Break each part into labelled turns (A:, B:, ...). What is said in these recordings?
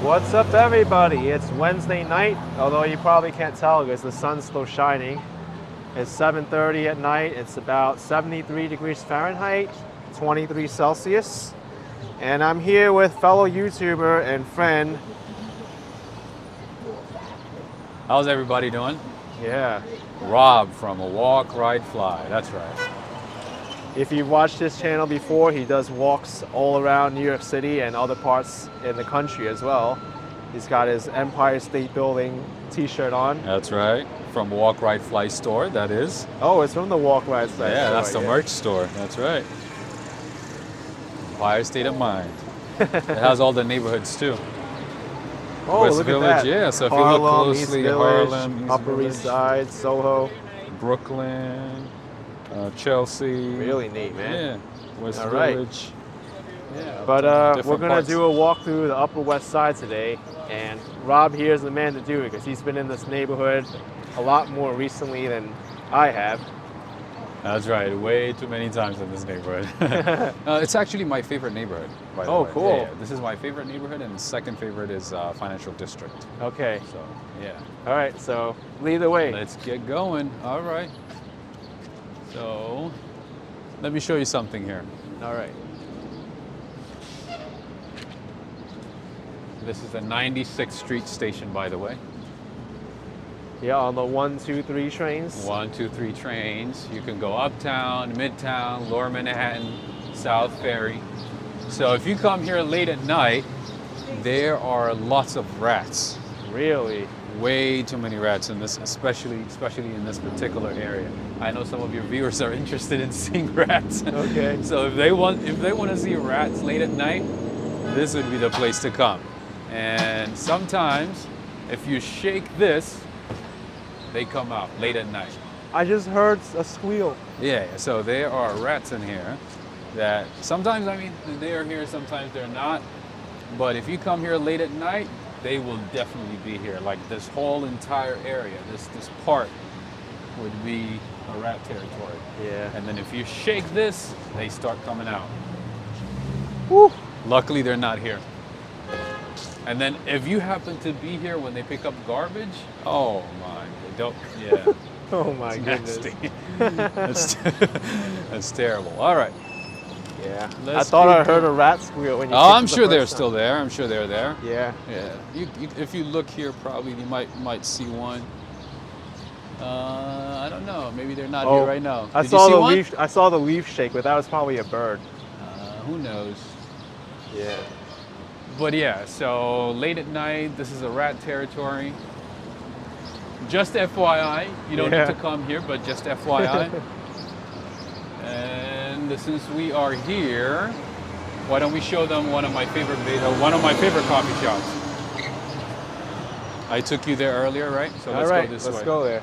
A: What's up, everybody? It's Wednesday night, although you probably can't tell because the sun's still shining. It's 7:30 at night. It's about 73 degrees Fahrenheit, 23 Celsius. And I'm here with fellow YouTuber and friend.
B: How's everybody doing?
A: Yeah.
B: Rob from A Walk, Ride, Fly. That's right.
A: If you've watched his channel before, he does walks all around New York City and other parts in the country as well. He's got his Empire State Building t-shirt on.
B: That's right. From Walk, Ride, Fly store, that is.
A: Oh, it's from the Walk Ride site.
B: Yeah, that's the merch store. That's right. Empire State of Mind. It has all the neighborhoods too.
A: Oh,
B: West
A: look
B: Village,
A: at that.
B: yeah. So if
A: Harlem,
B: you look closely,
A: East Village,
B: Harlem, East
A: Upper
B: Village,
A: East Side, Soho.
B: Brooklyn, Chelsea.
A: Really neat, man.
B: Yeah, West
A: All right.
B: Village. Yeah,
A: But we're
B: different
A: gonna
B: parts.
A: do a walk through the Upper West Side today, and Rob here is the man to do it because he's been in this neighborhood a lot more recently than I have.
B: That's right. Way too many times in this neighborhood. It's actually my favorite neighborhood, by the
A: Oh,
B: way.
A: cool.
B: Yeah, this is my favorite neighborhood, and the second favorite is Financial District.
A: Okay.
B: So, yeah.
A: All right. So lead the way.
B: Let's get going. All right. So, let me show you something here.
A: All right.
B: This is the 96th Street station, by the way.
A: Yeah, on the 1, 2, 3 trains.
B: 1, 2, 3 trains. You can go uptown, midtown, lower Manhattan, South Ferry. So if you come here late at night, there are lots of rats.
A: Really?
B: Way too many rats in this, especially in this particular area. I know some of your viewers are interested in seeing rats.
A: Okay.
B: So if they want to see rats late at night, this would be the place to come. And sometimes, if you shake this, they come out late at night.
A: I just heard a squeal.
B: Yeah, so there are rats in here that sometimes, they are here, sometimes they're not. But if you come here late at night, they will definitely be here. Like this whole entire area, this part would be a rat territory.
A: Yeah.
B: And then if you shake this, they start coming out.
A: Woo.
B: Luckily, they're not here. And then if you happen to be here when they pick up garbage, oh my, they don't, yeah.
A: Oh my goodness.
B: Nasty. That's terrible. All right.
A: Yeah. I
B: Let's
A: thought I
B: keep
A: heard a rat squeal when you.
B: Oh, I'm
A: kicked it the
B: sure they're
A: first
B: still
A: time.
B: there. I'm sure they're there.
A: Yeah.
B: Yeah. If you look here, probably you might see one. I don't know. Maybe they're not here right now.
A: I
B: Did
A: saw
B: you see
A: the
B: one?
A: leaf. I saw the leaf shake, but that was probably a bird.
B: Who knows?
A: Yeah.
B: But yeah, so late at night, this is a rat territory. Just FYI, you don't
A: Yeah.
B: need to come here, but just FYI. And since we are here, why don't we show them one of my favorite coffee shops? I took you there earlier, right? So let's
A: All right.
B: go this
A: Let's
B: way.
A: go there.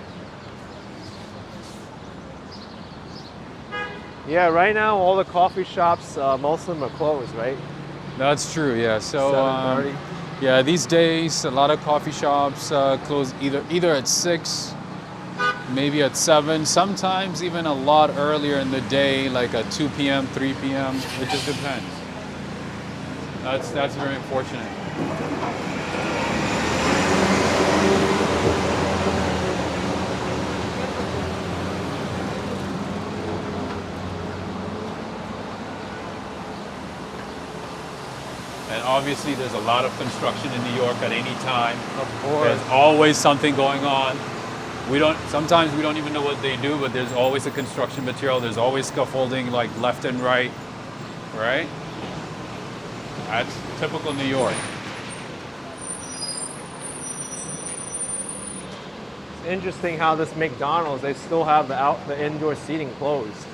A: Yeah. Right now, all the coffee shops, most of them are closed, right?
B: That's true, yeah. So
A: 7:30.
B: yeah, these days a lot of coffee shops close either at 6, maybe at 7, sometimes even a lot earlier in the day, like at 2 p.m., 3 p.m. It just depends. That's very unfortunate. And obviously there's a lot of construction in New York at any time.
A: Of course.
B: There's always something going on. Sometimes we don't even know what they do, but there's always a construction material. There's always scaffolding like left and right, right? That's typical New York.
A: It's interesting how this McDonald's, they still have the indoor seating closed.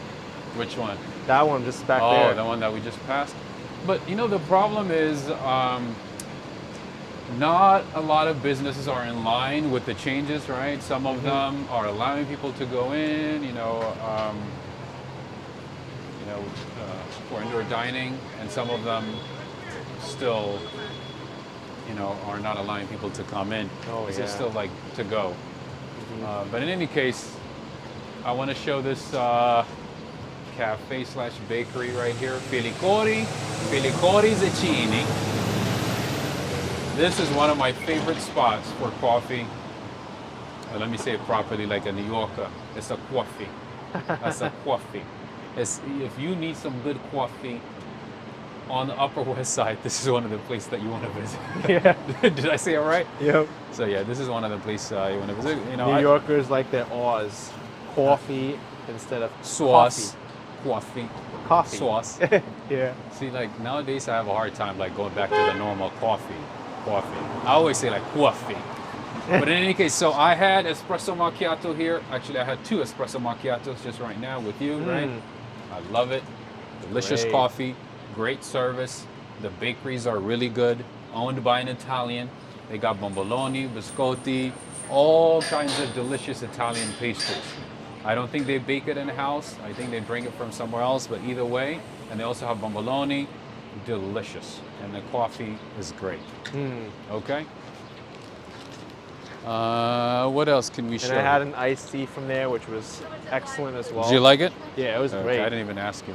B: Which one?
A: That one just back
B: Oh,
A: there.
B: the one that we just passed. But you know, the problem is not a lot of businesses are in line with the changes, right? Some of them are allowing people to go in, for indoor dining, and some of them still, are not allowing people to come in.
A: Oh,
B: It's
A: yeah.
B: still like to go. But in any case, I want to show this cafe/bakery right here, Fiorello Zacchini. This is one of my favorite spots for coffee. Let me say it properly, like a New Yorker. It's a coffee. That's a coffee. It's, if you need some good coffee on the Upper West Side, this is one of the places that you want to visit.
A: Yeah.
B: Did I say it right?
A: Yep.
B: So yeah, this is one of the places you want to visit. You know,
A: New Yorkers like their O's. Coffee instead of
B: sauce, coffee,
A: coffee.
B: sauce.
A: Yeah.
B: See, like nowadays I have a hard time like going back to the normal coffee. I always say like coffee. But in any case, so I had espresso macchiato here. Actually, I had 2 espresso macchiatos just right now with you, right? I love it. Delicious
A: Great.
B: coffee, great service. The bakeries are really good, owned by an Italian. They got bomboloni, biscotti, all kinds of delicious Italian pastries. I don't think they bake it in the house. I think they bring it from somewhere else, but either way. And they also have bomboloni, delicious. And the coffee is great. Okay? What else can we show?
A: And I had an iced tea from there, which was excellent as well.
B: Did you like it?
A: Yeah, it was
B: Okay,
A: great.
B: I didn't even ask you,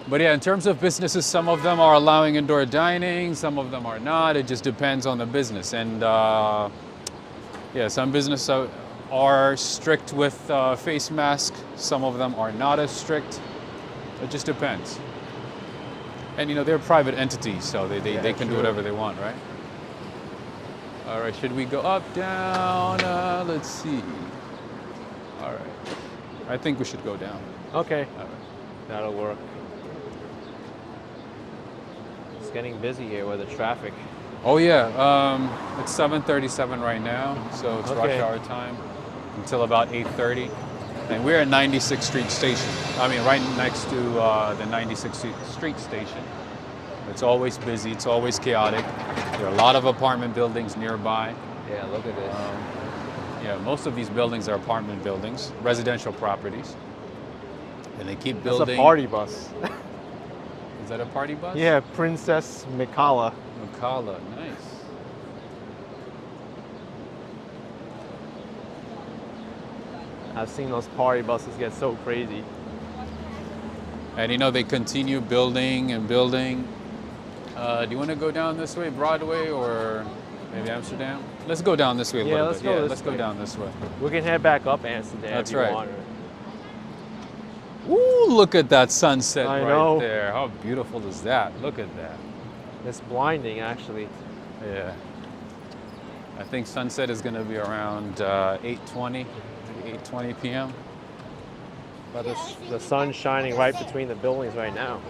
B: but yeah, in terms of businesses, some of them are allowing indoor dining, some of them are not. It just depends on the business. And yeah, some businesses are strict with face mask. Some of them are not as strict. It just depends. And you know, they're private entities, so they can do whatever they want, right? All right, should we go up, down? Let's see. All right. I think we should go down.
A: Okay.
B: All right.
A: That'll work. It's getting busy here with the traffic.
B: Oh yeah, it's 7:37 right now, so it's rush
A: Okay.
B: hour time until about 8:30. And we're at 96th Street Station. I mean, right next to the 96th Street Station. It's always busy, it's always chaotic. There are a lot of apartment buildings nearby.
A: Yeah, look at this.
B: Yeah, most of these buildings are apartment buildings, residential properties. And they keep
A: It's
B: building.
A: a party bus.
B: Is that a party bus?
A: Yeah, Princess Mikala.
B: Macala, nice.
A: I've seen those party buses get so crazy.
B: And you know, they continue building and building. Do you want to go down this way, Broadway, or maybe Amsterdam? Let's go down this way a
A: Yeah,
B: little
A: let's
B: bit.
A: go
B: Yeah,
A: this
B: let's go
A: way.
B: down this way.
A: We can head back up Amsterdam
B: That's
A: if you
B: right.
A: want.
B: Ooh, look at that sunset
A: I
B: right
A: know.
B: there. How beautiful is that? Look at that.
A: It's blinding, actually.
B: Yeah. I think sunset is going to be around 8:20 p.m.
A: But the sun's shining right between the buildings right now.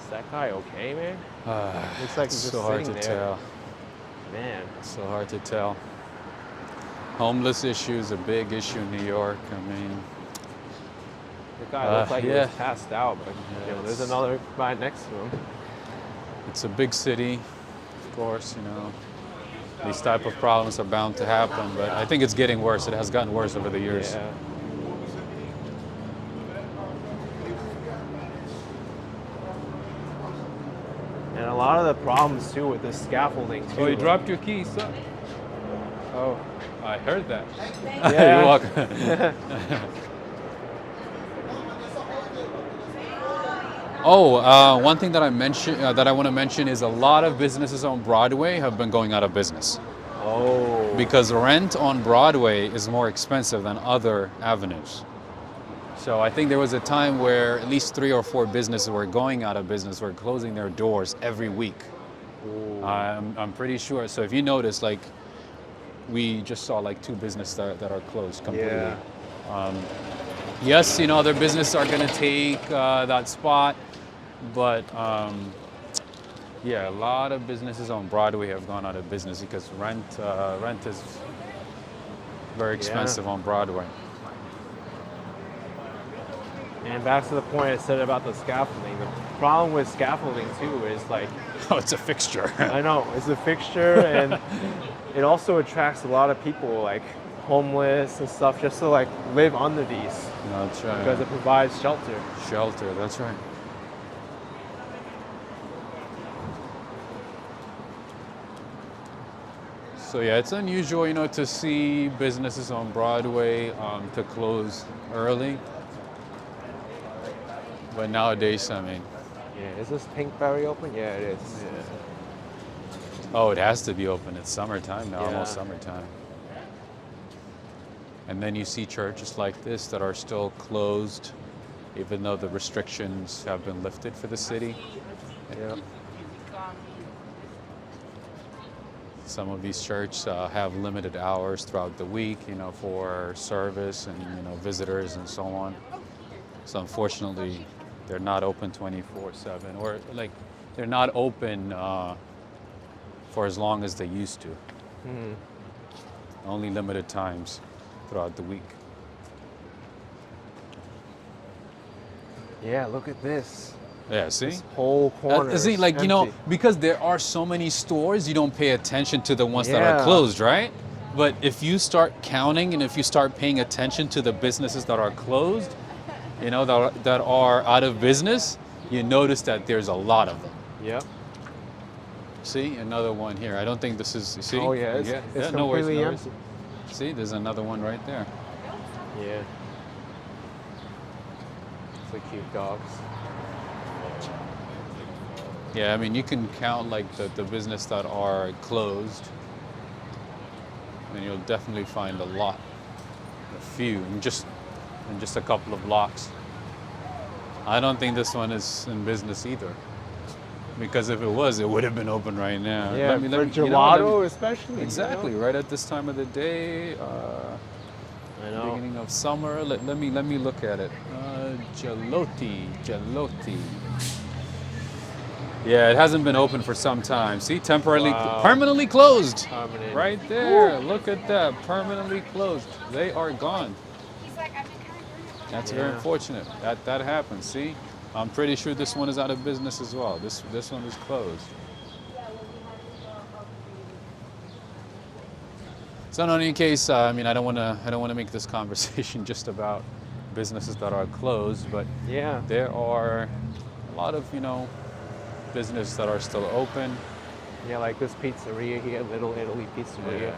A: Is that guy okay, man? Looks like he's
B: It's
A: just
B: so hard to
A: sitting there.
B: tell.
A: Man,
B: So hard to tell. Homeless issue is a big issue in New York. I mean,
A: the guy looks like he
B: yeah.
A: was passed out, but you know, there's another guy next to him.
B: it's a big city, of course, you know. These type of problems are bound to happen, but I think it's getting worse. It has gotten worse over the years.
A: Yeah. And a lot of the problems too with the scaffolding too.
B: Oh, you dropped your keys, sir?
A: Oh,
B: I heard that.
A: Yeah.
B: You're welcome. One thing that I mentioned that I want to mention is a lot of businesses on Broadway have been going out of business
A: oh.
B: because rent on Broadway is more expensive than other avenues. So I think there was a time where at least 3 or 4 businesses were going out of business, were closing their doors every week. I'm pretty sure. So if you notice, like, we just saw like 2 businesses that are closed completely.
A: Yeah.
B: Yes, you know, other businesses are going to take that spot, but yeah, a lot of businesses on Broadway have gone out of business because rent is very expensive on Broadway.
A: And back to the point I said about the scaffolding. The problem with scaffolding too is like,
B: Oh, it's a fixture.
A: I know, it's a fixture and it also attracts a lot of people like homeless and stuff just to like live under these
B: That's right.
A: because it provides shelter.
B: Shelter, that's right. So yeah, it's unusual, you know, to see businesses on Broadway to close early. But nowadays, I mean,
A: Yeah, is this Pinkberry open? Yeah, it is.
B: oh, it has to be open. It's summertime now,
A: Yeah.
B: almost summertime. And then you see churches like this that are still closed, even though the restrictions have been lifted for the city.
A: Yeah.
B: Some of these churches have limited hours throughout the week, you know, for service and, you know, visitors and so on. So unfortunately, they're not open 24/7, or like they're not open for as long as they used to.
A: Mhm.
B: Only limited times throughout the week.
A: Yeah, look at this.
B: Yeah, see?
A: This whole corner.
B: See,
A: is
B: like, you know,
A: empty.
B: because there are so many stores, you don't pay attention to the ones that are
A: Yeah.
B: closed, right? But if you start counting and if you start paying attention to the businesses that are closed, you know, that are out of business, you notice that there's a lot of them.
A: Yep.
B: See, another one here. I don't think this is, you see?
A: Oh yeah, it's
B: no worries,
A: completely
B: no worries.
A: empty.
B: See, there's another one right there.
A: Yeah. It's like cute dogs.
B: Yeah, I mean, you can count like the business that are closed, and you'll definitely find a lot, a few, in just a couple of blocks. I don't think this one is in business either, because if it was, it would have been open right now.
A: Yeah, for
B: you know,
A: gelato especially.
B: exactly,
A: You know?
B: right at this time of the day,
A: I know.
B: beginning of summer. Let me look at it. Geloti. Yeah, it hasn't been open for some time. See,
A: Wow.
B: permanently closed.
A: Permanent.
B: Right there. Look at that, permanently closed. They are gone. That's very
A: Yeah.
B: unfortunate. That happens. See, I'm pretty sure this one is out of business as well. This one is closed. So in any case, I mean, I don't want to make this conversation just about businesses that are closed, but
A: Yeah.
B: there are a lot of, you know, businesses that are still open.
A: Yeah, like this pizzeria here, Little Italy Pizzeria.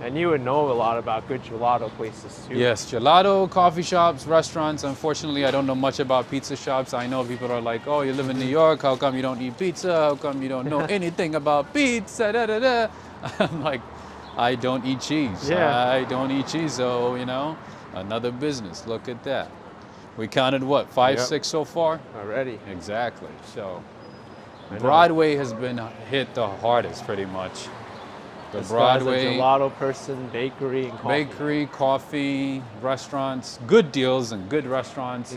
A: And you would know a lot about good gelato places too.
B: Yes, gelato, coffee shops, restaurants. Unfortunately, I don't know much about pizza shops. I know people are like, oh, you live in New York, how come you don't eat pizza? How come you don't know anything about pizza? Da, da, da. I'm like, I don't eat cheese.
A: Yeah.
B: I don't eat cheese, so, you know, another business. Look at that. We counted what, 5,
A: Yep.
B: 6 so far?
A: Already.
B: Exactly. So
A: I know.
B: Broadway has been hit the hardest pretty much. The
A: This guy's a
B: Broadway
A: gelato person, bakery, and coffee.
B: bakery, coffee, restaurants, good deals and good restaurants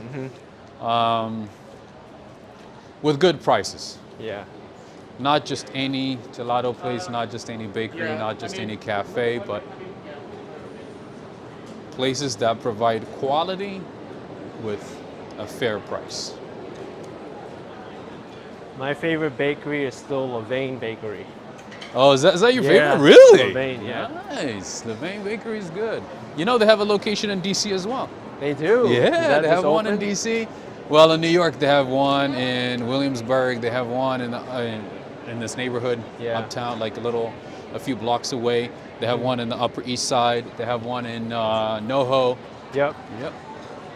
B: with good prices.
A: Yeah.
B: Not just any gelato place, not just any bakery, not just any cafe, but places that provide quality with a fair price.
A: My favorite bakery is still Levain Bakery.
B: Oh, is that your
A: Yeah,
B: favorite? Really?
A: Levain, yeah.
B: Nice. Levain Bakery is good. You know they have a location in DC as well.
A: They do? Is
B: Yeah,
A: that
B: they have
A: just
B: one in
A: open?
B: DC. Well, in New York they have one. In Williamsburg they have one. In this neighborhood
A: Yeah.
B: uptown, like a few blocks away. They have one in the Upper East Side. They have one in NoHo.
A: Yep.
B: Yep.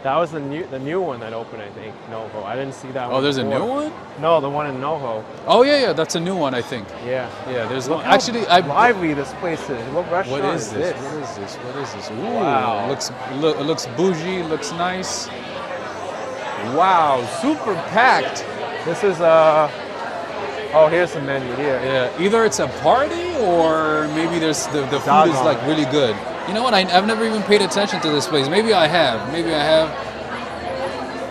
A: That was the new one that opened, I think. NoHo. I didn't see that one.
B: Oh, there's a
A: before.
B: new one?
A: No, the one in NoHo.
B: Oh yeah, that's a new one, I think.
A: Yeah.
B: Yeah, there's
A: Look
B: one.
A: how
B: Actually,
A: lively this place is. What restaurant
B: What is this?
A: this?
B: What is this? What is this? Ooh,
A: Wow.
B: it looks bougie. Looks nice. Wow, super packed.
A: This is oh, here's the menu here.
B: Yeah, either it's a party or maybe there's the food is
A: Doggone.
B: like really good. You know what? I've never even paid attention to this place. Maybe I have.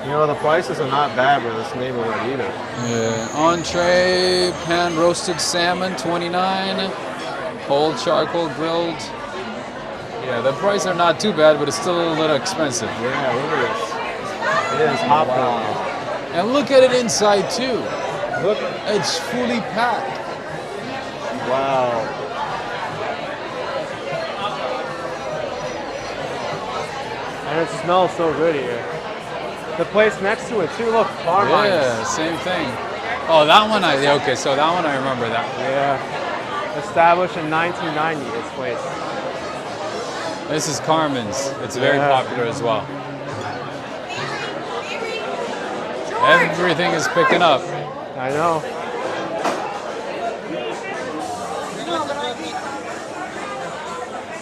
A: You know, the prices are not bad for this neighborhood either.
B: Yeah. Entree, pan roasted salmon, $29. Whole charcoal grilled. Yeah, the prices are not too bad, but it's still a little expensive.
A: Yeah, look at this. It is hot.
B: And look at it inside too.
A: Look.
B: It's fully packed.
A: Wow. And it smells so good here. The place next to it too, look, Barnard.
B: Yeah, same thing. Oh, that one okay, so that one I remember that.
A: Yeah. Established in 1990, this place.
B: This is Carmen's. It's very popular as well. Everything is picking up.
A: I know.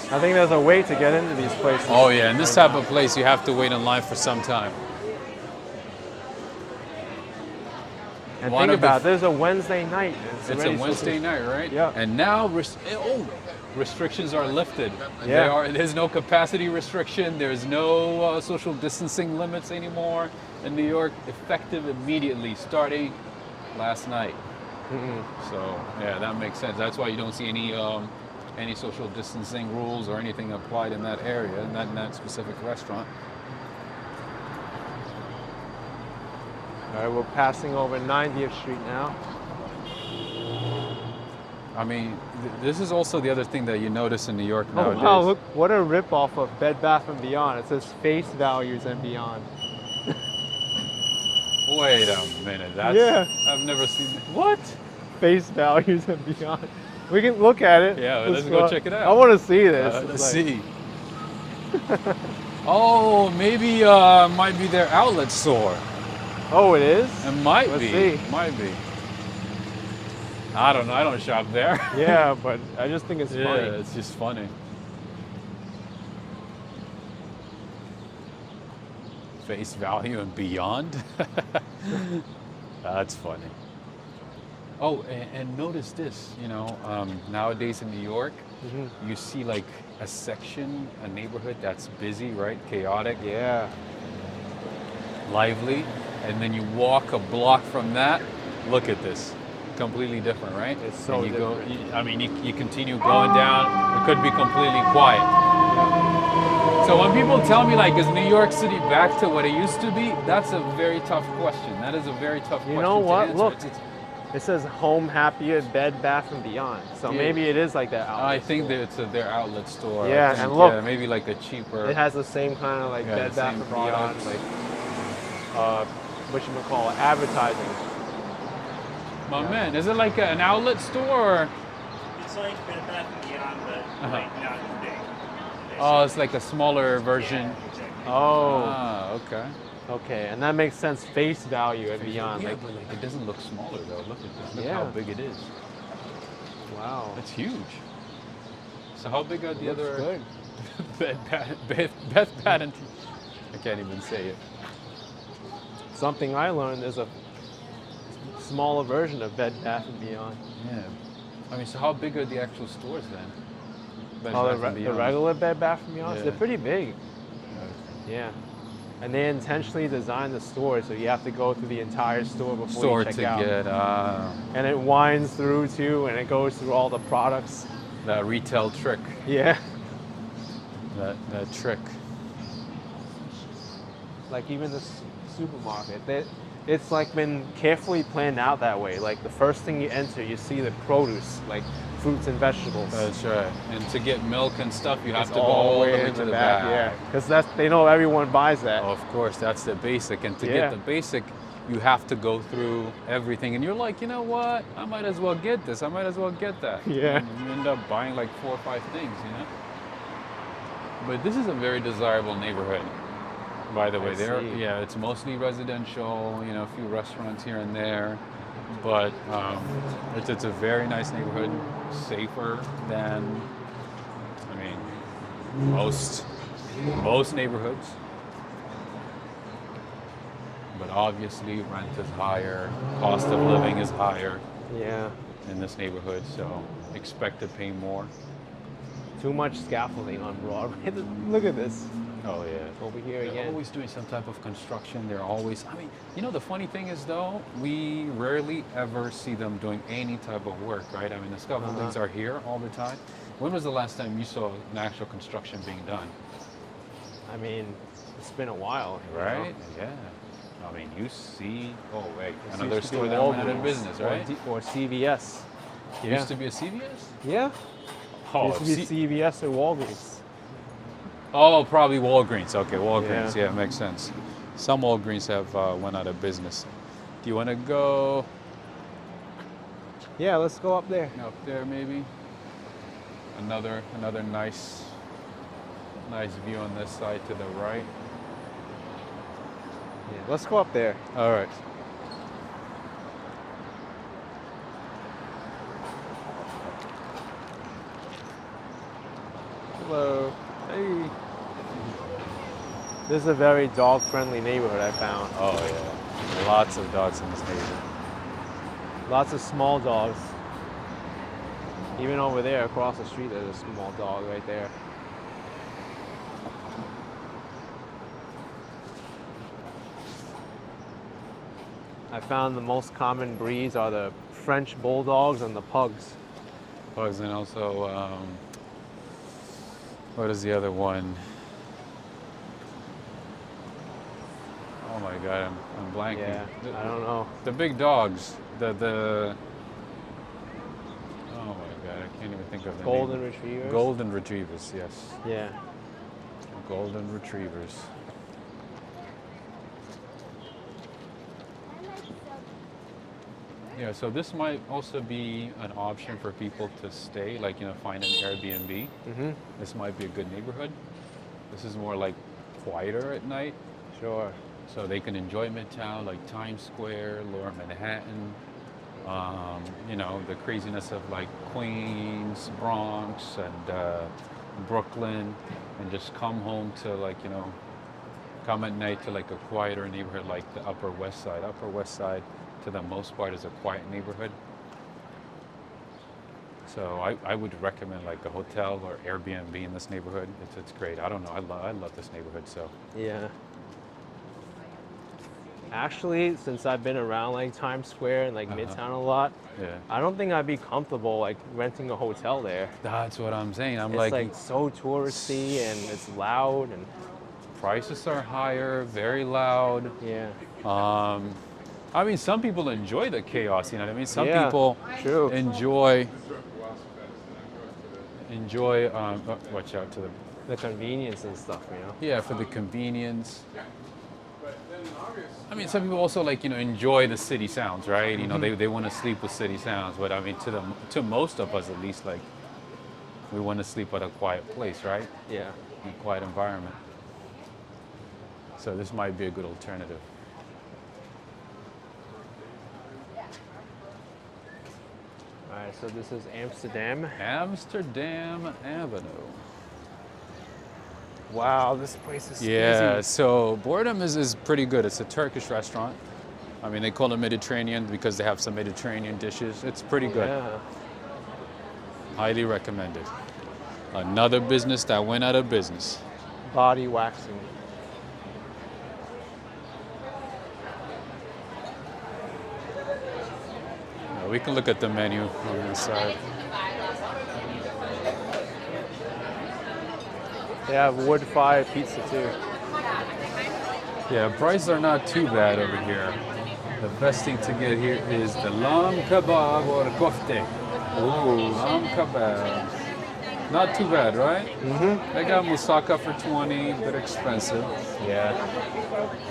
A: I think there's a wait to get into these places.
B: Oh yeah, in this type of place you have to wait in line for some time.
A: And think about it, there's a Wednesday night.
B: It's a Wednesday night, right?
A: Yeah.
B: And now restrictions are lifted.
A: Yeah.
B: There's no capacity restriction. There's no social distancing limits anymore in New York, effective immediately, starting last night. So yeah, that makes sense. That's why you don't see any social distancing rules or anything applied in that area, in that specific restaurant.
A: All right, we're passing over 90th Street now.
B: I mean, this is also the other thing that you notice in New York
A: Oh
B: nowadays.
A: wow, look, what a ripoff of Bed Bath & Beyond. It says Face Values and Beyond.
B: Wait a minute, I've never seen that. What?
A: Face Values and Beyond. We can look at it.
B: Yeah, let's go check it out.
A: I want to see this.
B: Let's see. Oh, maybe might be their outlet store.
A: Oh, it is?
B: It might
A: Let's
B: be.
A: see.
B: Might be. I don't know. I don't shop there.
A: Yeah, but I just think it's
B: Yeah,
A: funny.
B: it's just funny. Face value and beyond. That's funny. Oh, and notice this. You know, nowadays in New York, you see like a section, a neighborhood that's busy, right? Chaotic.
A: Yeah.
B: Lively, and then you walk a block from that. Look at this, completely different, right?
A: It's so
B: and
A: different.
B: You continue going down. It could be completely quiet. So when people tell me like, is New York City back to what it used to be? That's a very tough question. That is a very tough question.
A: You know what?
B: To answer.
A: Look, it says Home Happier Bed Bath & Beyond. So maybe it is like that outlet
B: I think
A: store.
B: that it's their outlet store.
A: Yeah,
B: I think,
A: and look,
B: yeah, maybe like a cheaper.
A: It has the same kind of like Bed Bath
B: same
A: & Beyond,
B: products.
A: like whatchamacallit, advertising.
B: My man, is it like an outlet store? Or?
C: It's like Bed Bath & Beyond, but like not as big.
B: Oh, it's like a smaller version.
C: Yeah, exactly.
A: Oh,
B: Ah, okay.
A: okay, and that makes sense. Face value and beyond.
B: Yeah,
A: Like,
B: but like it doesn't look smaller though. Look at this. Look
A: Yeah.
B: how big it is.
A: wow,
B: It's huge. So how big are the
A: looks
B: other
A: good.
B: Bed Bath and I can't even say it.
A: Something I learned is a smaller version of Bed Bath & Beyond.
B: Yeah. I mean, so how big are the actual stores then? Bed
A: Oh,
B: Bath
A: the
B: & Beyond.
A: regular Bed Bath & Beyond?
B: Yeah.
A: They're pretty big.
B: Okay.
A: Yeah. And they intentionally designed the store so you have to go through the entire store before
B: Store
A: you check
B: to
A: out.
B: get
A: And it winds through too, and it goes through all the products.
B: that retail trick.
A: Yeah.
B: That trick.
A: Like even the supermarket, it's like been carefully planned out that way. Like the first thing you enter, you see the produce, like fruits and vegetables.
B: That's right. And to get milk and stuff, you have
A: It's
B: to go all the way
A: in
B: to the
A: back.
B: back.
A: Yeah, because they know everyone buys that.
B: Of course, that's the basic. And to
A: Yeah.
B: get the basic, you have to go through everything. And you're like, you know what? I might as well get this. I might as well get that.
A: Yeah.
B: And you end up buying like 4 or 5 things, you know? But this is a very desirable neighborhood, by the way.
A: see.
B: Yeah, it's mostly residential, you know, a few restaurants here and there. But it's a very nice neighborhood, safer than, I mean, most neighborhoods. But obviously rent is higher, cost of living is higher
A: Yeah.
B: in this neighborhood, so expect to pay more.
A: Too much scaffolding on Broadway. Look at this.
B: Oh yeah.
A: Over here
B: They're
A: again.
B: always doing some type of construction. They're always, I mean, you know, the funny thing is though, we rarely ever see them doing any type of work, right? I mean, the scaffoldings are here all the time. When was the last time you saw an actual construction being done?
A: I mean, it's been a while. you know?
B: Right? Yeah. I mean, you see, oh wait,
A: This
B: another
A: used to be
B: store that went out of
A: Walgreens
B: business, right?
A: Or CVS.
B: It used to be a CVS?
A: Yeah.
B: Oh,
A: Used to be CVS or Walgreens.
B: oh, probably Walgreens. Okay, Walgreens. Yeah, makes sense. Some Walgreens have went out of business. Do you want to go?
A: Yeah, let's go up there.
B: Up there, maybe. Another nice view on this side to the right.
A: Yeah, let's go up there.
B: All right.
A: Hello.
B: Hey.
A: This is a very dog-friendly neighborhood, I found.
B: Oh yeah. Lots of dogs in this neighborhood.
A: Lots of small dogs. Even over there, across the street, there's a small dog right there. I found the most common breeds are the French bulldogs and the pugs.
B: Pugs, and also, what is the other one? Oh my God, I'm blanking.
A: Yeah, I don't know.
B: The big dogs, the oh my God, I can't even think of the
A: Golden
B: name.
A: retrievers?
B: Golden retrievers, yes.
A: Yeah.
B: Golden retrievers. Yeah, so this might also be an option for people to stay, like, find an Airbnb.
A: Mm-hmm.
B: This might be a good neighborhood. This is more like quieter at night.
A: Sure.
B: So they can enjoy Midtown, like Times Square, Lower Manhattan, the craziness of like Queens, Bronx, and Brooklyn, and just come home to come at night to like a quieter neighborhood like the Upper West Side. Upper West Side, to the most part, is a quiet neighborhood. So I would recommend like a hotel or Airbnb in this neighborhood. It's great. I don't know. I love this neighborhood. So
A: Yeah. Actually, since I've been around like Times Square and like Midtown a lot,
B: yeah,
A: I don't think I'd be comfortable like renting a hotel there.
B: that's what I'm saying. I'm
A: It's like so touristy and it's loud and
B: prices are higher, very loud.
A: yeah.
B: I mean, some people enjoy the chaos. You know what I mean? Some
A: Yeah,
B: people
A: true.
B: enjoy. Watch out to
A: The convenience and stuff,
B: yeah, for the convenience. I mean, some people also enjoy the city sounds, right? They want to sleep with city sounds, but I mean, to most of us at least, like, we want to sleep at a quiet place, right?
A: Yeah.
B: In a quiet environment. So this might be a good alternative.
A: All right, so this is Amsterdam.
B: Amsterdam Avenue.
A: Wow, this place is
B: Yeah,
A: busy.
B: so Boredom is pretty good. It's a Turkish restaurant. I mean, they call it Mediterranean because they have some Mediterranean dishes. It's pretty good.
A: Yeah.
B: Highly recommended. Another business that went out of business.
A: Body waxing.
B: We can look at the menu on the side.
A: They have wood-fired pizza too.
B: Yeah, prices are not too bad over here. The best thing to get here is the lamb kebab or kofte. Ooh, lamb kebab. Not too bad, right?
A: Mm-hmm.
B: They got moussaka for 20, a bit expensive.
A: Yeah.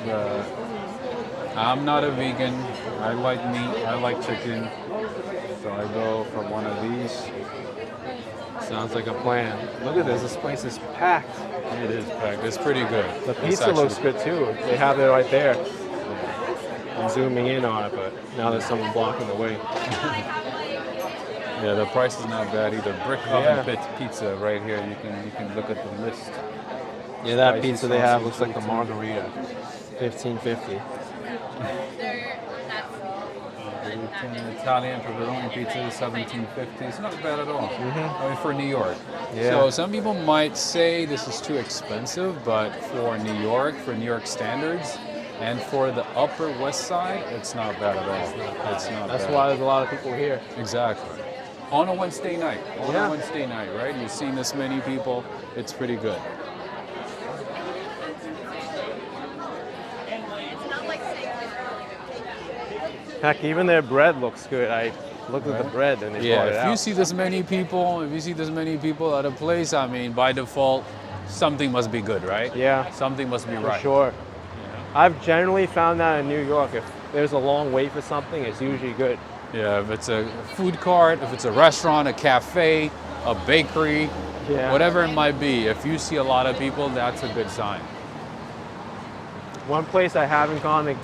B: But I'm not a vegan. I like meat, I like chicken. So I go for one of these.
A: Sounds like a plan. Look at this. This place is packed.
B: It is packed. It's pretty good.
A: The
B: It's
A: pizza
B: actually-
A: looks good too. They have it right there. I'm zooming in on it, but now there's someone blocking the way.
B: Yeah, the price is not bad either. Brick
A: Yeah.
B: oven pit pizza right here. You can look at the list.
A: Yeah, that
B: Spicy
A: pizza they have
B: sausage,
A: looks like the
B: too.
A: margarita. $15.50.
B: Italian pepperoni pizza is $17.50. It's not bad at all. I mean, for New York.
A: Yeah.
B: So some people might say this is too expensive, but for New York standards, and for the Upper West Side, it's not bad at all. It's not
A: That's
B: bad.
A: why there's a lot of people here.
B: Exactly. On a Wednesday night. On
A: Yeah.
B: a Wednesday night, right? You've seen this many people. It's pretty good.
A: Heck, even their bread looks good. I looked at the bread and they brought it
B: Yeah, if
A: out.
B: you see this many people, at a place, I mean, by default, something must be good, right?
A: Yeah,
B: Something must be
A: for
B: right.
A: sure. I've generally found that in New York, if there's a long wait for something, it's usually good.
B: Yeah, if it's a food cart, if it's a restaurant, a cafe, a bakery,
A: Yeah.
B: whatever it might be, if you see a lot of people, that's a good sign.
A: One place I haven't gone to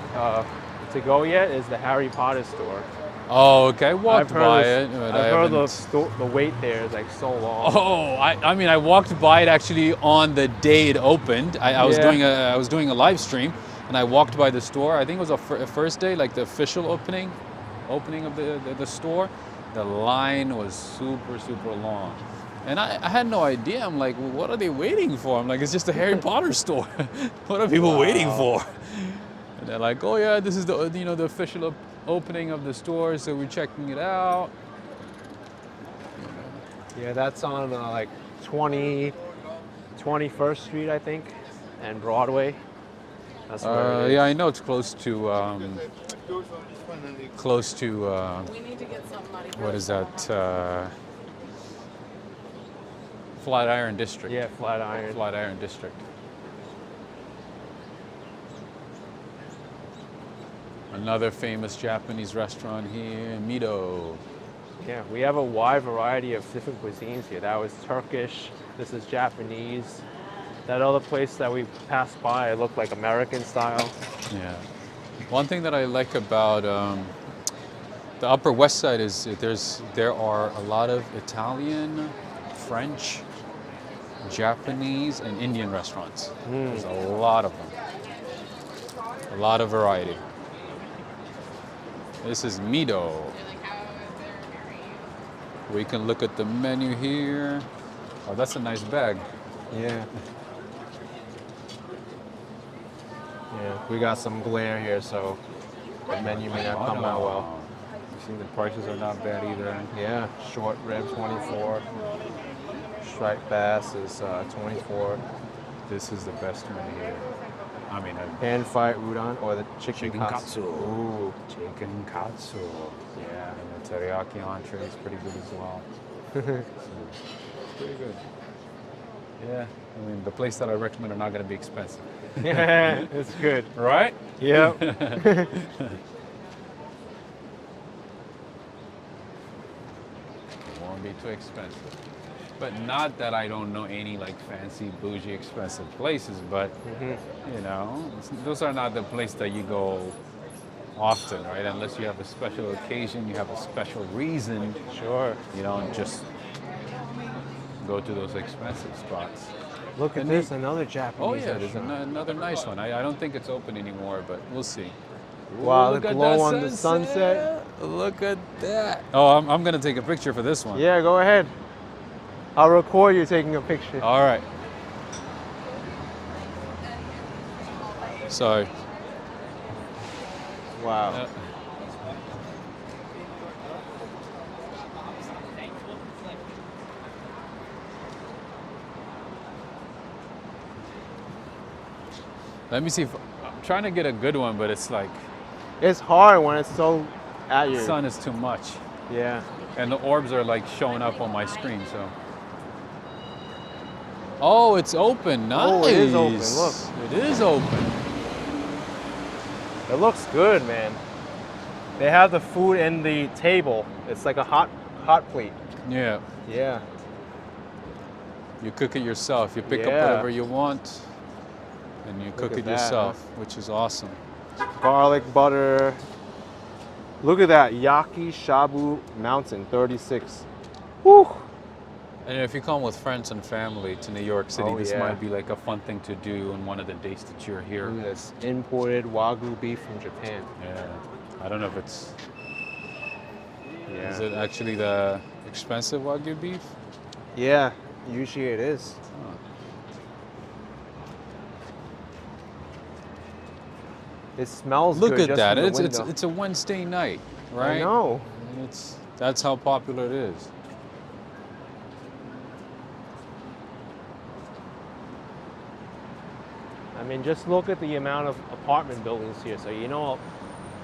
A: go yet is the Harry Potter store.
B: Oh, okay. I walked by it, but I
A: I've heard
B: haven't.
A: the wait there is like so long.
B: Oh, I mean, I walked by it actually on the day it opened. I was
A: Yeah.
B: doing a live stream, and I walked by the store. I think it was a first day, like the official opening of the store. The line was super long, and I had no idea. I'm like, well, what are they waiting for? I'm like, it's just a Harry Potter store. What are people waiting for? And they're like, oh yeah, this is the official opening of the store, so we're checking it out.
A: Yeah, that's on like 21st Street, I think, and Broadway. That's where it is.
B: Yeah, I know it's close to
D: We need to get somebody.
B: what is that? Flatiron District.
A: Yeah, Flatiron.
B: Flatiron District. Another famous Japanese restaurant here, Mido.
A: Yeah, we have a wide variety of different cuisines here. That was Turkish. This is Japanese. That other place that we passed by, it looked like American style.
B: Yeah. One thing that I like about the Upper West Side is there are a lot of Italian, French, Japanese, and Indian restaurants. There's a lot of them. A lot of variety. This is Mido. We can look at the menu here. Oh, that's a nice bag.
A: Yeah. Yeah, we got some glare here, so the menu may not come out well.
B: You see the prices are not bad either.
A: Yeah, short rib 24. Striped bass is 24.
B: This is the best menu here. I mean,
A: Pan fried udon or the chicken katsu.
B: katsu.
A: Ooh.
B: Chicken katsu. Yeah, and the teriyaki entree is pretty good as well. Pretty good. Yeah, I mean, the place that I recommend are not going to be expensive.
A: Yeah, it's good.
B: Right?
A: Yep.
B: It won't be too expensive. But not that I don't know any like fancy, bougie, expensive places, but those are not the place that you go often, right? Unless you have a special occasion, you have a special reason,
A: Sure.
B: and just go to those expensive spots.
A: Look at
B: And
A: this, another Japanese
B: Oh yeah, there's
A: restaurant.
B: another nice one. I don't think it's open anymore, but we'll see.
A: Wow,
B: Ooh,
A: the
B: look at
A: glow
B: that
A: on the sunset.
B: Look at that. Oh, I'm gonna take a picture for this one.
A: Yeah, go ahead. I'll record you taking a picture.
B: All right. Sorry.
A: Wow.
B: Let me see if I'm trying to get a good one, but it's like
A: It's hard when it's so at you.
B: sun is too much,
A: Yeah.
B: and the orbs are like showing up on my screen. So. Oh, it's open. Nice.
A: Oh, it is open, look.
B: It is open.
A: It looks good, man. They have the food in the table. It's like a hot plate.
B: Yeah.
A: Yeah.
B: You cook it yourself. You pick up
A: Yeah.
B: whatever you want, and you cook
A: at
B: it
A: that,
B: yourself, which is awesome.
A: Garlic butter. Look at that. Yaki Shabu Mountain 36. Whew.
B: And if you come with friends and family to New York City,
A: Oh,
B: this
A: yeah.
B: might be like a fun thing to do on one of the days that you're here.
A: Look at this. Imported Wagyu beef from Japan.
B: Yeah. I don't know if it's.
A: Yeah.
B: Is it actually the expensive Wagyu beef?
A: Yeah. Usually it is.
B: Huh.
A: It smells
B: Look
A: good
B: at
A: just
B: that.
A: from the
B: It's
A: window.
B: a Wednesday night, right?
A: I know.
B: That's how popular it is.
A: I mean, just look at the amount of apartment buildings here, so you know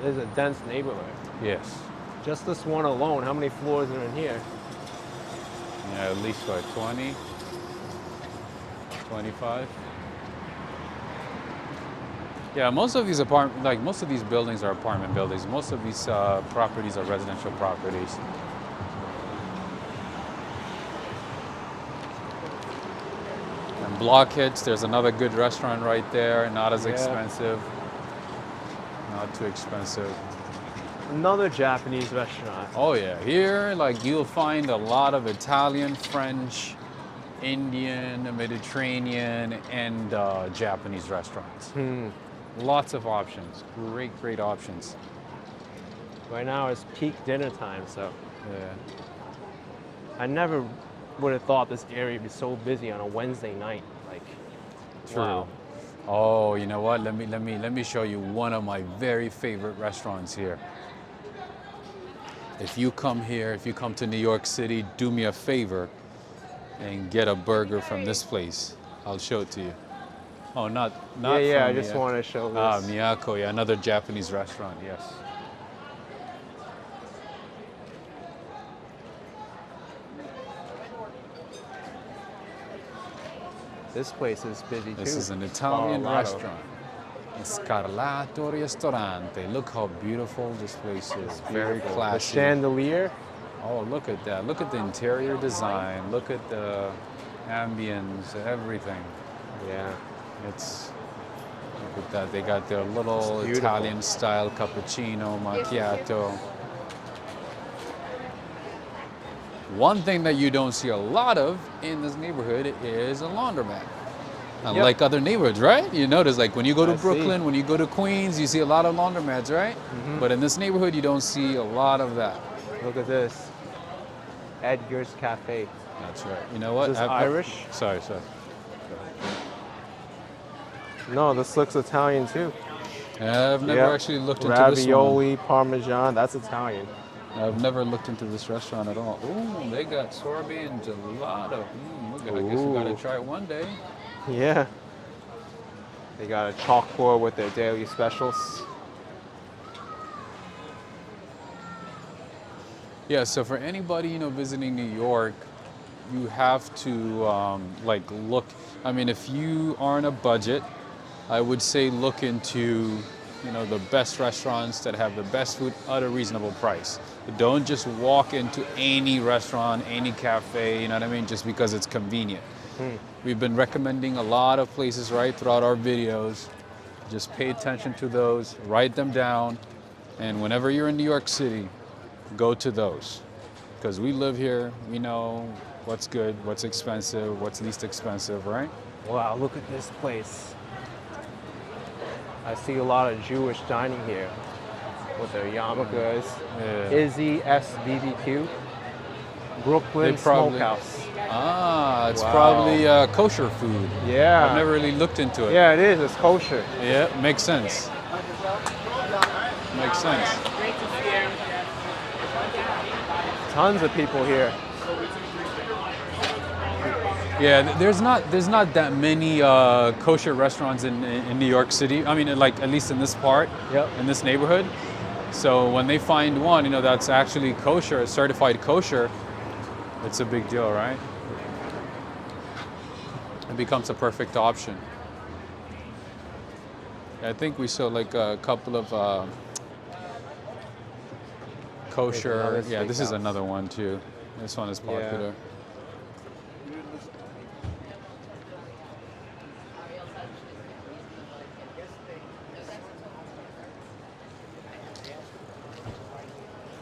A: there's a dense neighborhood.
B: Yes.
A: Just this one alone, how many floors are in here?
B: Yeah, at least what, 20? 25? Yeah, most of these most of these buildings are apartment buildings. Most of these properties are residential properties. And Blockheads, there's another good restaurant right there. Not as expensive. Not too expensive.
A: Another Japanese restaurant.
B: Oh yeah, here like you'll find a lot of Italian, French, Indian, Mediterranean, and Japanese restaurants. Lots of options. Great options.
A: Right now it's peak dinner time, so
B: Yeah.
A: I never would have thought this area would be so busy on a Wednesday night. Like,
B: True.
A: wow.
B: Oh, you know what? Let me show you one of my very favorite restaurants here. If you come here, if you come to New York City, do me a favor and get a burger from this place. I'll show it to you. Oh, not
A: Yeah, I
B: from
A: just want to show this.
B: Ah, Miyako, yeah, another Japanese restaurant, yes.
A: This place is busy too.
B: This is an Italian
A: Colorado.
B: restaurant. Scarlato Ristorante. Look how beautiful this place is. Very
A: Beautiful. The
B: classy.
A: chandelier.
B: Oh, look at that. Look at the interior design. Look at the ambience, everything.
A: Yeah.
B: It's, look at that. They got their little
A: It's beautiful.
B: Italian style cappuccino, macchiato. One thing that you don't see a lot of in this neighborhood is a laundromat. Unlike other neighborhoods, right? You notice like when you go to
A: I see.
B: Brooklyn, when you go to Queens, you see a lot of laundromats, right? But in this neighborhood, you don't see a lot of that.
A: Look at this. Edgar's Cafe.
B: That's right. You know what?
A: Is this Irish?
B: Sorry.
A: No, this looks Italian too.
B: I've never
A: Yep.
B: actually looked into this one.
A: Ravioli, Parmesan. That's Italian.
B: I've never looked into this restaurant at all. Ooh, they got sorbet and gelato. I guess we gotta
A: Ooh.
B: try it one day.
A: Yeah. They got a chalkboard with their daily specials.
B: Yeah, so for anybody, visiting New York, you have to look. I mean, if you are on a budget, I would say look into, the best restaurants that have the best food at a reasonable price. Don't just walk into any restaurant, any cafe, you know what I mean, just because it's convenient. We've been recommending a lot of places, right, throughout our videos. Just pay attention to those, write them down, and whenever you're in New York City, go to those. Because we live here, we know what's good, what's expensive, what's least expensive, right?
A: Wow, look at this place. I see a lot of Jewish dining here with their yarmulkes.
B: Yeah.
A: Izzy SBBQ. Brooklyn
B: They probably-
A: Smokehouse.
B: Ah, it's
A: Wow.
B: probably kosher food.
A: Yeah.
B: I've never really looked into it.
A: Yeah, it is. It's kosher.
B: Yeah, makes sense. Makes sense.
A: Tons of people here.
B: Yeah, there's not that many kosher restaurants in New York City. I mean, like at least in this part,
A: Yep.
B: in this neighborhood. So when they find one, that's actually kosher, certified kosher, it's a big deal, right? It becomes a perfect option. I think we saw like a couple of kosher.
A: another
B: Yeah, this is
A: steakhouse.
B: another one too. This one is popular.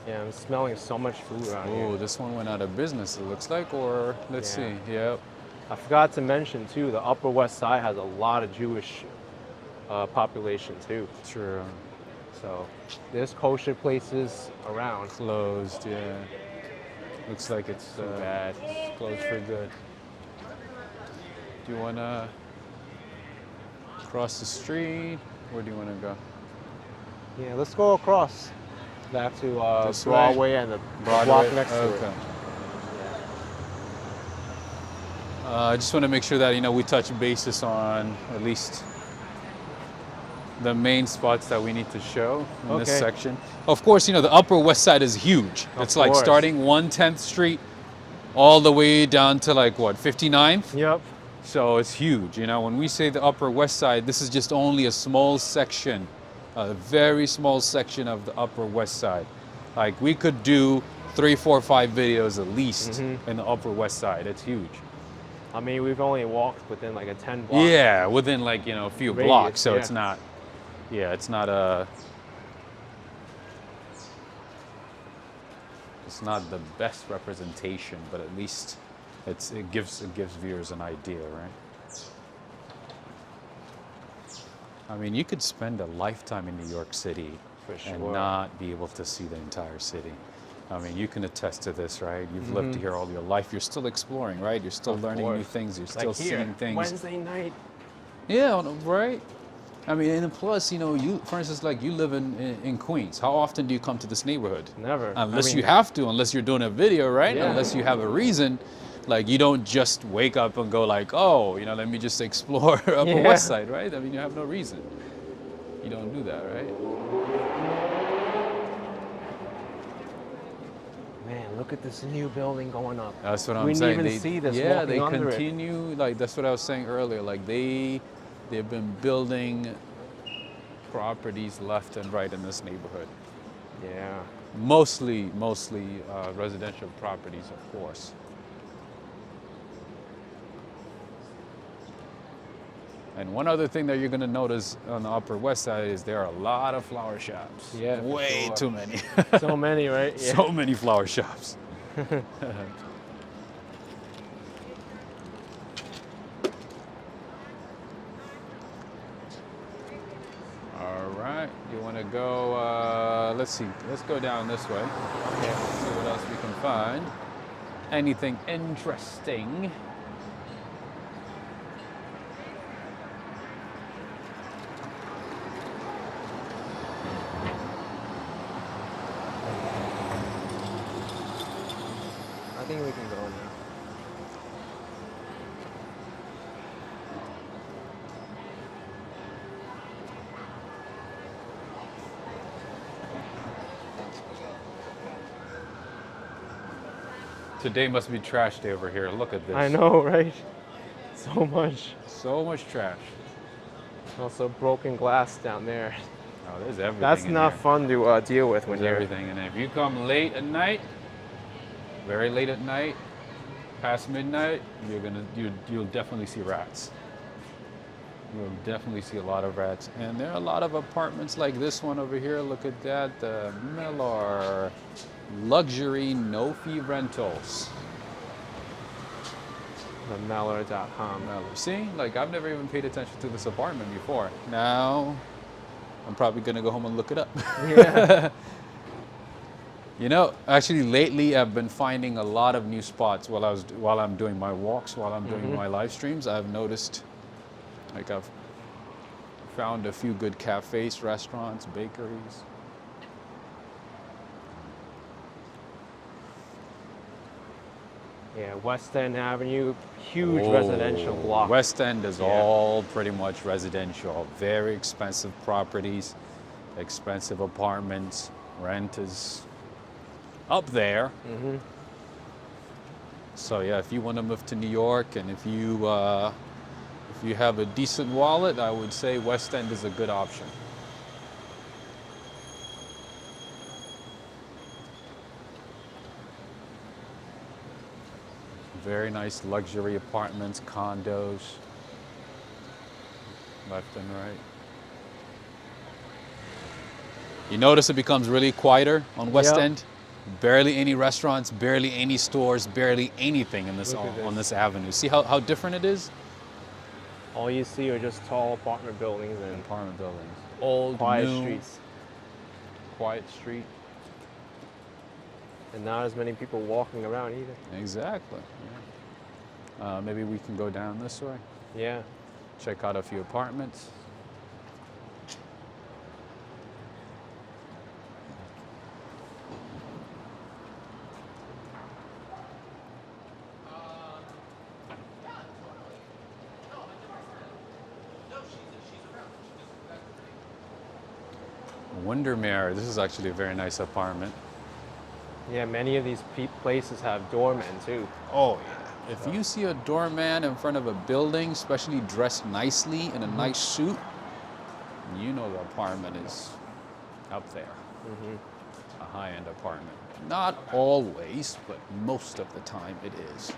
A: Yeah, I'm smelling so much food around
B: Oh,
A: here.
B: this one went out of business, it looks like, or let's
A: Yeah.
B: see. Yep.
A: I forgot to mention too, the Upper West Side has a lot of Jewish population too.
B: True.
A: So there's kosher places around.
B: Closed, yeah. Looks like it's
A: Too bad.
B: closed for good. Do you want to cross the street? Where do you want to go?
A: Yeah, let's go across back to
B: This way?
A: Broadway and the block next to
B: Okay.
A: it.
B: I just want to make sure that we touch bases on at least the main spots that we need to show in this
A: Okay.
B: section. Of course, the Upper West Side is huge.
A: Of
B: It's like
A: course.
B: starting 110th Street all the way down to like what, 59th?
A: Yep.
B: So it's huge. You know, when we say the Upper West Side, this is just only a small section, a very small section of the Upper West Side. Like we could do 3, 4, 5 videos at least in the Upper West Side. It's huge.
A: I mean, we've only walked within like a 10 block.
B: Yeah, within like, you know, a few
A: radius,
B: blocks. So
A: yeah.
B: it's not, it's not a, it's not the best representation, but at least it gives viewers an idea, right? I mean, you could spend a lifetime in New York City
A: For sure.
B: and not be able to see the entire city. I mean, you can attest to this, right? You've lived here all your life. You're still exploring, right? You're still learning new things. You're still
A: Like here,
B: seeing things.
A: Wednesday night.
B: Yeah, right? I mean, and plus, you know, you, for instance, like you live in Queens. How often do you come to this neighborhood?
A: Never.
B: Unless you have to, unless you're doing a video, right?
A: Yeah.
B: Unless you have a reason. Like, you don't just wake up and go like, oh, you know, let me just explore Upper West Side, right? I mean, you have no reason. You don't do that, right?
A: Man, look at this new building going up.
B: That's what I'm
A: we
B: saying.
A: didn't even see this
B: yeah,
A: walking
B: they
A: under
B: continue. Like that's what I was saying earlier. Like they've been building properties left and right in this neighborhood.
A: it. Yeah.
B: Mostly residential properties, of course. And one other thing that you're going to notice on the Upper West Side is there are a lot of flower shops.
A: Yeah, for
B: way
A: sure.
B: too many.
A: So many, right? Yeah.
B: So many flower shops. All right, you want to go, let's see, let's go down this way.
A: Okay.
B: See what else we can find. Anything interesting.
A: I think we can go now.
B: Today must be trash day over here. Look at this.
A: I know, right? So much.
B: So much trash.
A: Also broken glass down there.
B: Oh, there's everything.
A: That's
B: in
A: not
B: here.
A: fun to deal with when
B: There's
A: you're
B: everything in there. If you come late at night, very late at night, past midnight, you'll definitely see rats. You'll definitely see a lot of rats. And there are a lot of apartments like this one over here. Look at that, the Miller Luxury No Fee Rentals.
A: the Mallard.com.
B: Miller. See, like I've never even paid attention to this apartment before. Now, I'm probably gonna go home and look it up.
A: Yeah.
B: You know, actually lately I've been finding a lot of new spots while I'm doing my walks, while I'm doing my live streams. I've noticed, like I've found a few good cafes, restaurants, bakeries.
A: Yeah, West End Avenue, huge residential block.
B: West End is all pretty much residential. Very expensive properties, expensive apartments. Rent is up there. So yeah, if you want to move to New York and if you have a decent wallet, I would say West End is a good option. Very nice luxury apartments, condos, left and right. You notice it becomes really quieter on West
A: Yep.
B: End? Barely any restaurants, barely any stores, barely anything in this
A: Look at
B: on
A: this.
B: this avenue. See how different it is?
A: All you see are just tall apartment buildings and
B: Apartment buildings. Old,
A: quiet
B: new,
A: streets.
B: quiet street.
A: And not as many people walking around either.
B: Exactly. Yeah. Maybe we can go down this way,
A: Yeah.
B: check out a few apartments. Windermere, this is actually a very nice apartment.
A: Yeah, many of these places have doormen too.
B: Oh if you see a doorman in front of a building, especially dressed nicely in a nice suit, you know the apartment is up there. A high-end apartment. Not always, but most of the time it is.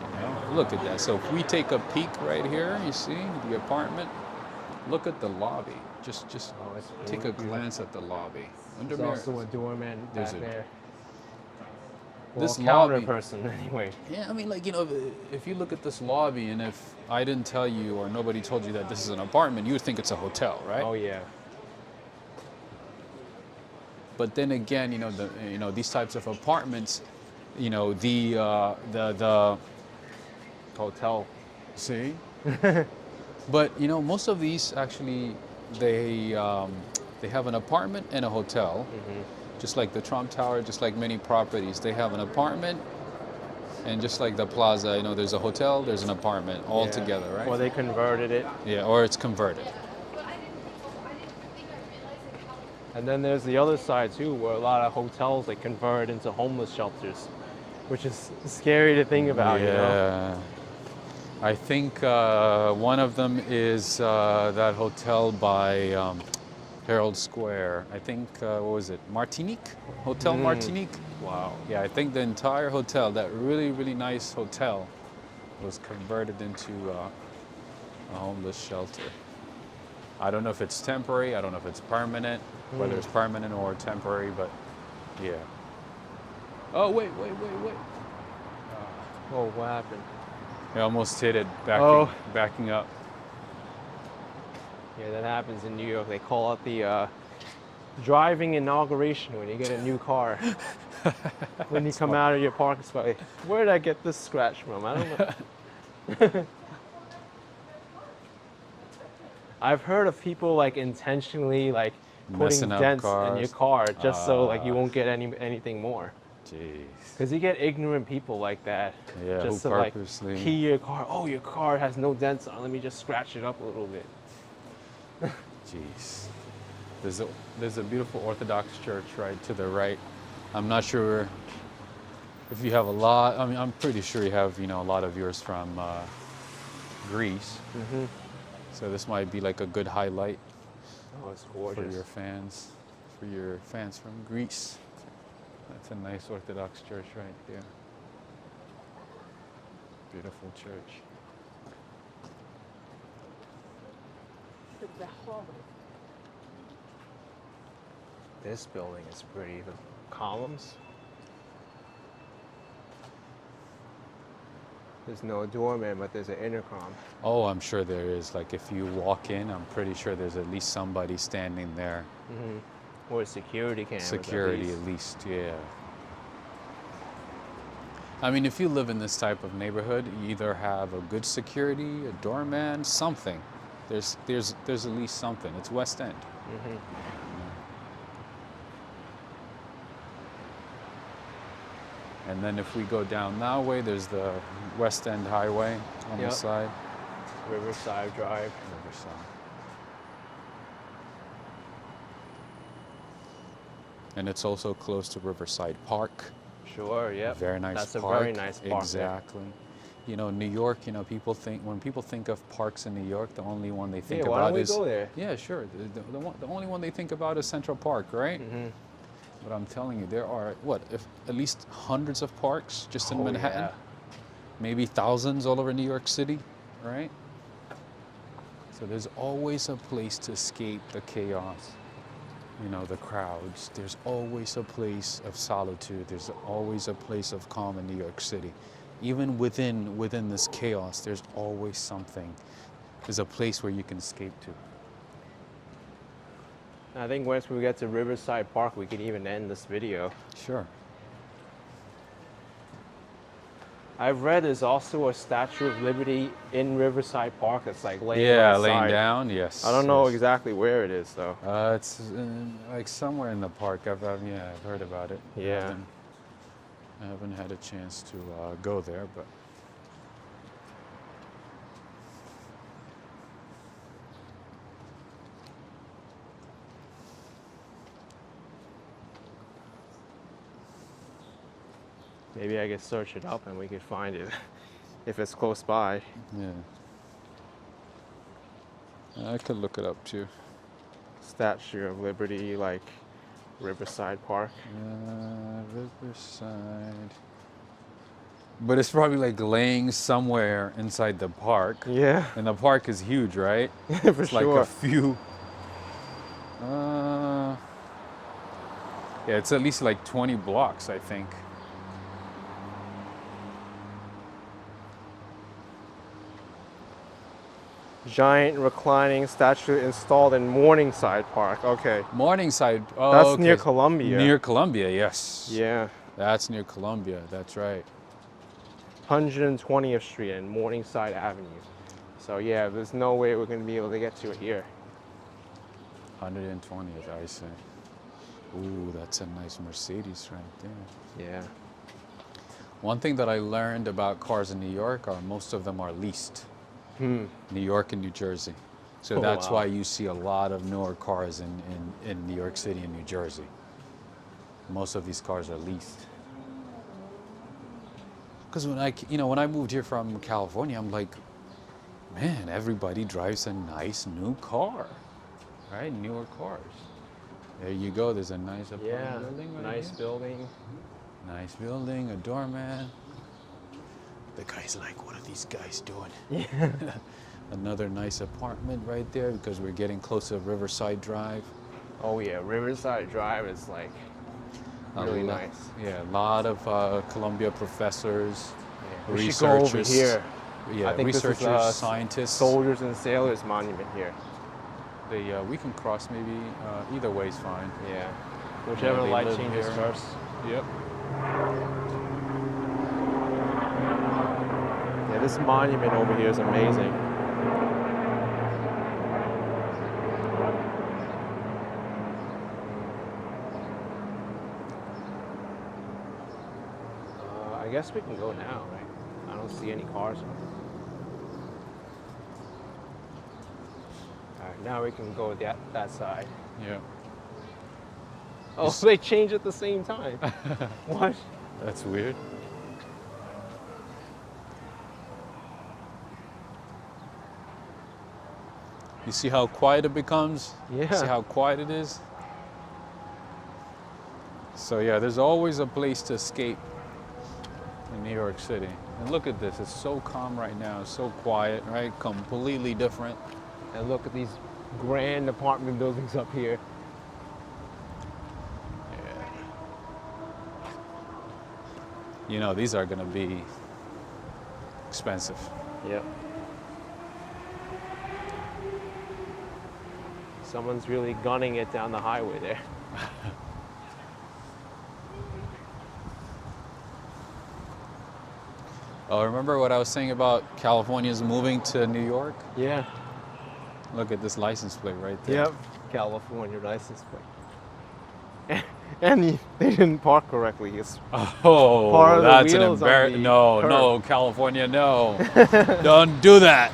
B: You know? Look at that. So if we take a peek right here, you see the apartment. Look at the lobby. Just take a glance at the lobby.
A: There's also a doorman
B: There's
A: back
B: a-
A: there.
B: This
A: Well, counter
B: lobby-
A: person anyway.
B: Yeah, I mean, like, you know, if you look at this lobby and if I didn't tell you or nobody told you that this is an apartment, you would think it's a hotel, right?
A: Oh yeah.
B: But then again, these types of apartments, the
A: Hotel.
B: see, but most of these actually they have an apartment and a hotel, just like the Trump Tower, just like many properties, they have an apartment, and just like the plaza, there's a hotel, there's an apartment all
A: Yeah.
B: together, right?
A: Or they converted it.
B: Yeah, or it's converted.
A: And then there's the other side too, where a lot of hotels they convert into homeless shelters, which is scary to think about.
B: Yeah. I think one of them is that hotel by Herald Square. I think, what was it? Martinique? Hotel Martinique?
A: Wow.
B: Yeah, I think the entire hotel, that really, really nice hotel, was converted into a homeless shelter. I don't know if it's temporary, I don't know if it's permanent, whether it's permanent or temporary, but yeah. Oh, wait.
A: Oh, what happened?
B: I almost hit it backing up.
A: Yeah, that happens in New York. They call it the driving inauguration when you get a new car. When you come out of your parking spot. Where did I get this scratch from? I don't know. I've heard of people like intentionally like putting
B: Messing up
A: dents in
B: cars.
A: your car just so like you won't get anything more.
B: Jeez.
A: Because you get ignorant people like that.
B: Yeah,
A: Just
B: who
A: to like
B: purposely-
A: key your car. Oh, your car has no dents on. Let me just scratch it up a little bit.
B: Jeez. There's a beautiful Orthodox church right to the right. I'm not sure if you have a lot. I mean, I'm pretty sure you have, a lot of viewers from Greece. So this might be like a good highlight
A: Oh, it's
B: for
A: gorgeous.
B: your fans from Greece. That's a nice Orthodox church right there. Beautiful church.
A: This building is pretty. The columns. There's no doorman, but there's an intercom.
B: Oh, I'm sure there is. Like if you walk in, I'm pretty sure there's at least somebody standing there.
A: Or security cameras.
B: Security at least, yeah. I mean, if you live in this type of neighborhood, you either have a good security, a doorman, something. There's at least something. It's West End. And then if we go down that way, there's the West End Highway on the
A: Yep.
B: side.
A: Riverside Drive.
B: Riverside. And it's also close to Riverside Park.
A: Sure, yeah.
B: Very nice
A: That's
B: park.
A: a very nice park.
B: Exactly. New York, when people think of parks in New York, the only one they think
A: Yeah, why
B: about
A: don't we
B: is
A: go there?
B: Yeah, sure. The only one they think about is Central Park, right? But I'm telling you, there are at least hundreds of parks just in
A: Oh,
B: Manhattan.
A: yeah.
B: Maybe thousands all over New York City, right? So there's always a place to escape the chaos, the crowds. There's always a place of solitude. There's always a place of calm in New York City. Even within this chaos, there's always something. There's a place where you can escape to.
A: I think once we get to Riverside Park, we can even end this video.
B: Sure.
A: I've read there's also a Statue of Liberty in Riverside Park that's like laying
B: Yeah,
A: on the
B: laying
A: side.
B: down. Yes.
A: I don't know
B: yes.
A: exactly where it is though.
B: It's like somewhere in the park. I've heard about it.
A: Yeah.
B: I haven't had a chance to go there, but.
A: Maybe I could search it up and we could find it if it's close by.
B: Yeah. I could look it up too.
A: Statue of Liberty, like Riverside Park.
B: Riverside. But it's probably like laying somewhere inside the park.
A: Yeah,
B: And the park is huge, right?
A: for
B: It's like
A: sure.
B: a few. Yeah, it's at least like 20 blocks, I think.
A: Giant reclining statue installed in Morningside Park. Okay,
B: Morningside. Oh,
A: that's
B: okay.
A: near Columbia.
B: Near Columbia, yes.
A: Yeah,
B: That's near Columbia. That's right.
A: 120th Street and Morningside Avenue. So yeah, there's no way we're gonna be able to get to it here.
B: 120th, I see. Ooh, that's a nice Mercedes right there.
A: Yeah.
B: One thing that I learned about cars in New York are most of them are leased. New York and New Jersey. So
A: Oh,
B: that's
A: wow.
B: why you see a lot of newer cars in New York City and New Jersey. Most of these cars are leased. Because when I moved here from California, I'm like, man, everybody drives a nice new car, right? Newer cars. There you go. There's a nice apartment
A: Yeah,
B: building right
A: nice
B: here.
A: building.
B: Nice building, a doorman. The guy's like, what are these guys doing?
A: Yeah.
B: Another nice apartment right there because we're getting close to Riverside Drive.
A: Oh yeah, Riverside Drive is like really nice.
B: Yeah, a lot of Columbia professors,
A: We should go over
B: researchers.
A: here.
B: Yeah,
A: I think
B: researchers,
A: this is
B: scientists.
A: Soldiers and Sailors Monument here.
B: We can cross maybe either way is fine.
A: Yeah. Whichever
B: they
A: light
B: live
A: changes
B: here.
A: first.
B: Yep.
A: Yeah, this monument over here is amazing. I guess we can go now, right? I don't see any cars. All right, now we can go that side.
B: Yeah.
A: Oh, they change at the same time. What?
B: That's weird. You see how quiet it becomes?
A: Yeah.
B: See how quiet it is? So yeah, there's always a place to escape in New York City. And look at this, it's so calm right now, it's so quiet, right? Completely different.
A: And look at these grand apartment buildings up here.
B: You know, these are gonna be expensive.
A: Yep. Someone's really gunning it down the highway there.
B: Oh, remember what I was saying about Californians moving to New York?
A: Yeah.
B: Look at this license plate right there.
A: Yep. California license plate. And they didn't park correctly. It's
B: Oh,
A: Part of the
B: that's an
A: wheels on
B: embarrassment.
A: the
B: No,
A: curb.
B: no, California, no. Don't do that.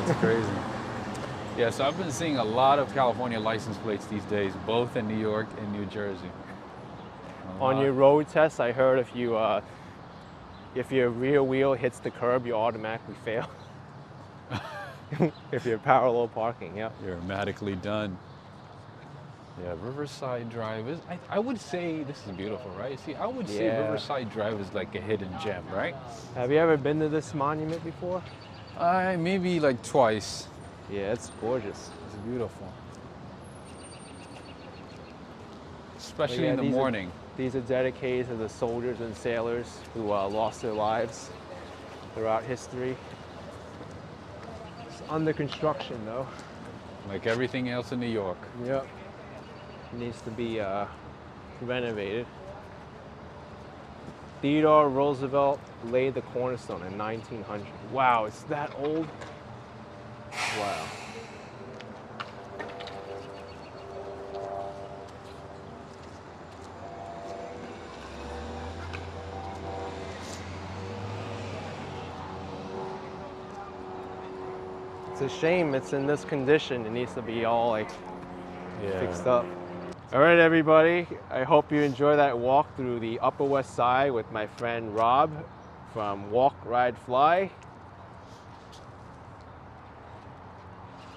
B: It's crazy. Yeah, so I've been seeing a lot of California license plates these days, both in New York and New Jersey.
A: on your road test. I heard if your rear wheel hits the curb, you automatically fail. If you're parallel parking, yeah.
B: You're automatically done. Yeah, Riverside Drive is, I would say, this is beautiful, right? See, I would say
A: Yeah.
B: Riverside Drive is like a hidden gem, right?
A: Have you ever been to this monument before?
B: Maybe like twice.
A: Yeah, it's gorgeous.
B: It's beautiful. Especially
A: Yeah,
B: in the
A: these are-
B: morning.
A: These are dedicated to the soldiers and sailors who lost their lives throughout history. It's under construction though.
B: Like everything else in New York.
A: Yep. It needs to be renovated. Theodore Roosevelt laid the cornerstone in 1900. Wow, it's that old? Wow. It's a shame it's in this condition. It needs to be all like fixed up. All right, everybody. I hope you enjoy that walk through the Upper West Side with my friend Rob from Walk, Ride, Fly.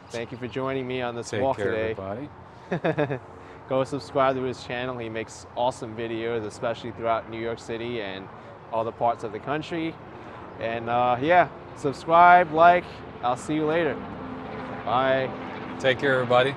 A: Thank you for joining me on this walk today.
B: Take care, everybody.
A: Go subscribe to his channel. He makes awesome videos, especially throughout New York City and other parts of the country. And yeah, subscribe, like. I'll see you later. Bye.
B: Take care, everybody.